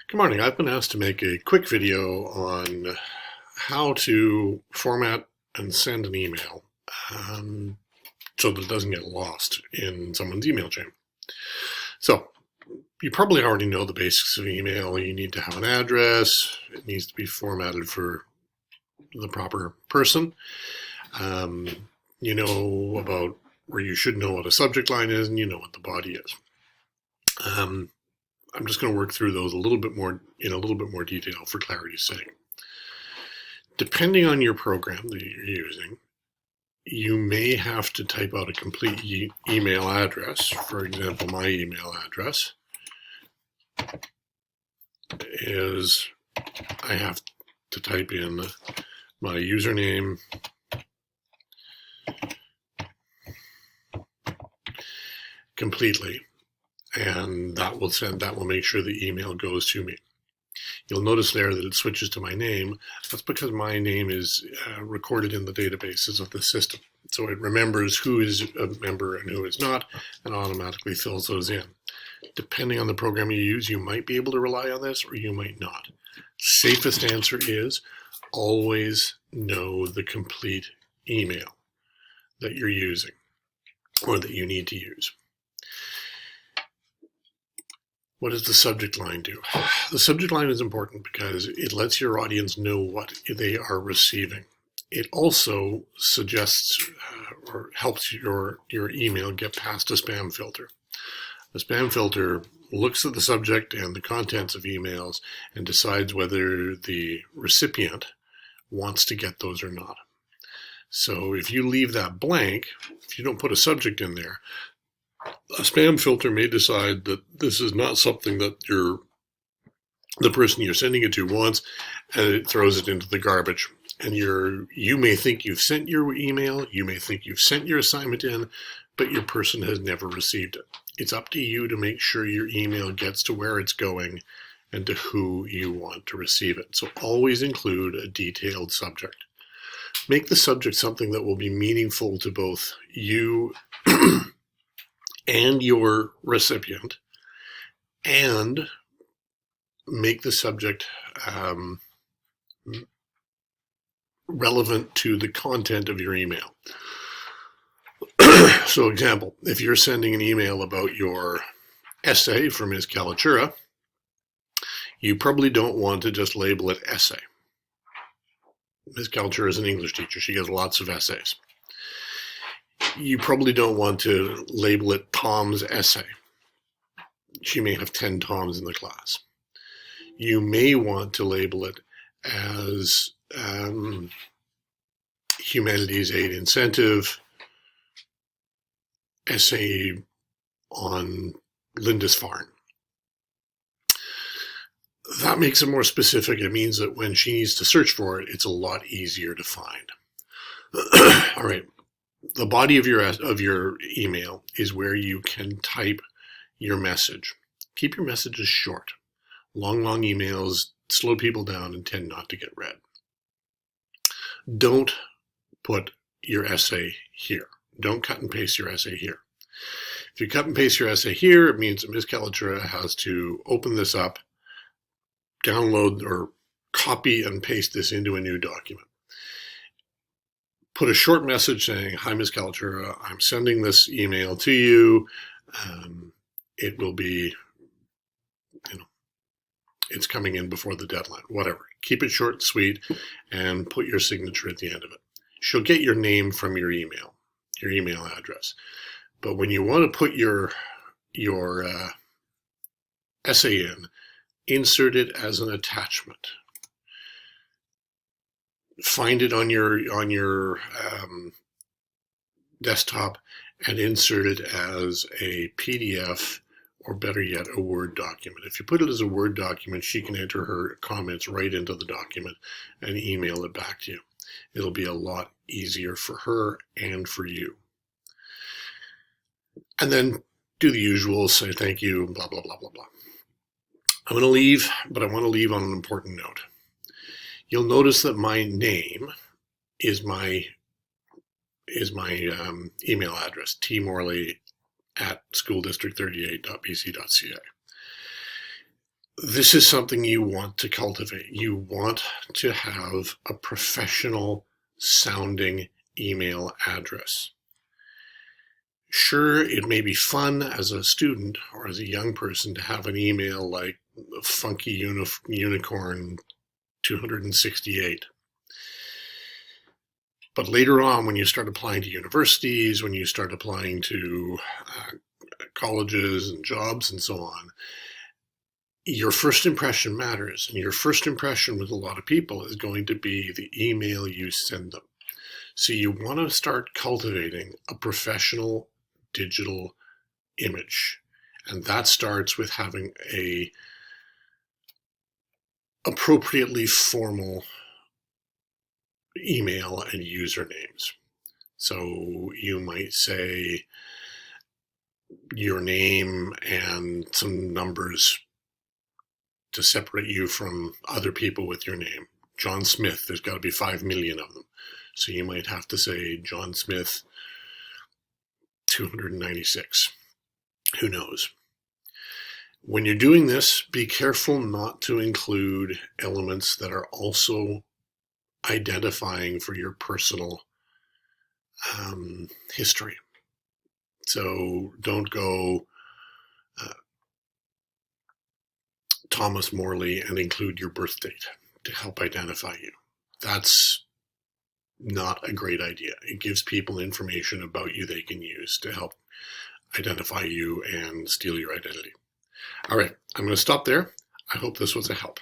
Good morning. I've been asked to make a quick video on how to format and send an email so that it doesn't get lost in someone's email chain. So you probably already know the basics of email. You need to have an address. It needs to be formatted for the proper person. You know about where you should know what a subject line is, and you know what the body is. I'm just going to work through those in a little bit more detail for clarity's sake. Depending on your program that you're using, you may have to type out a complete email address. For example, my email address is, I have to type in my username, completely, and that will make sure the email goes to me. You'll notice there that it switches to my name. That's because my name is recorded in the databases of the system. So it remembers who is a member and who is not, and automatically fills those in. Depending on the program you use, you might be able to rely on this or you might not. Safest answer is always know the complete email that you're using or that you need to use. What does the subject line do? The subject line is important because it lets your audience know what they are receiving. It also suggests or helps your email get past a spam filter. The spam filter looks at the subject and the contents of emails and decides whether the recipient wants to get those or not. So if you leave that blank, if you don't put a subject in there, a spam filter may decide that this is not something that the person you're sending it to wants, and it throws it into the garbage. And you may think you've sent your email, you may think you've sent your assignment in, but your person has never received it. It's up to you to make sure your email gets to where it's going and to who you want to receive it. So always include a detailed subject. Make the subject something that will be meaningful to both you and your recipient, and make the subject relevant to the content of your email. So example, if you're sending an email about your essay for Ms. Kalachura, you probably don't want to just label it essay. Ms. Kalachura is an English teacher. She gives lots of essays. You probably don't want to label it Tom's essay. She may have 10 Toms in the class. You may want to label it as Humanities Aid Incentive essay on Lindisfarne. That makes it more specific. It means that when she needs to search for it, it's a lot easier to find. All right. The body of your email is where you can type your message. Keep your messages short. Long emails slow people down and tend not to get read. Don't put your essay here. Don't cut and paste your essay here. If you cut and paste your essay here, it means that Ms. Kalachura has to open this up, download or copy and paste this into a new document. Put a short message saying, "Hi, Ms. Kalachura, I'm sending this email to you. It will be, it's coming in before the deadline," whatever. Keep it short and sweet and put your signature at the end of it. She'll get your name from your email address. But when you want to put your essay in, insert it as an attachment. Find it on your desktop and insert it as a PDF, or better yet, a Word document. If you put it as a Word document, she can enter her comments right into the document and email it back to you. It'll be a lot easier for her and for you. And then do the usual, say thank you, blah, blah, blah, blah, blah. I'm going to leave, but I want to leave on an important note. You'll notice that my name is my email address, tmorley@schooldistrict38.bc.ca. This is something you want to cultivate. You want to have a professional sounding email address. Sure, it may be fun as a student or as a young person to have an email like Funky Unicorn 268. But later on, when you start applying to universities, when you start applying to colleges and jobs and so on, your first impression matters. And your first impression with a lot of people is going to be the email you send them. So you want to start cultivating a professional digital image. And that starts with having a appropriately formal email and usernames. So you might say your name and some numbers to separate you from other people with your name. John Smith, there's got to be 5 million of them. So you might have to say John Smith 296. Who knows? When you're doing this, be careful not to include elements that are also identifying for your personal history. So don't go Thomas Morley and include your birth date to help identify you. That's not a great idea. It gives people information about you they can use to help identify you and steal your identity. All right, I'm going to stop there. I hope this was a help.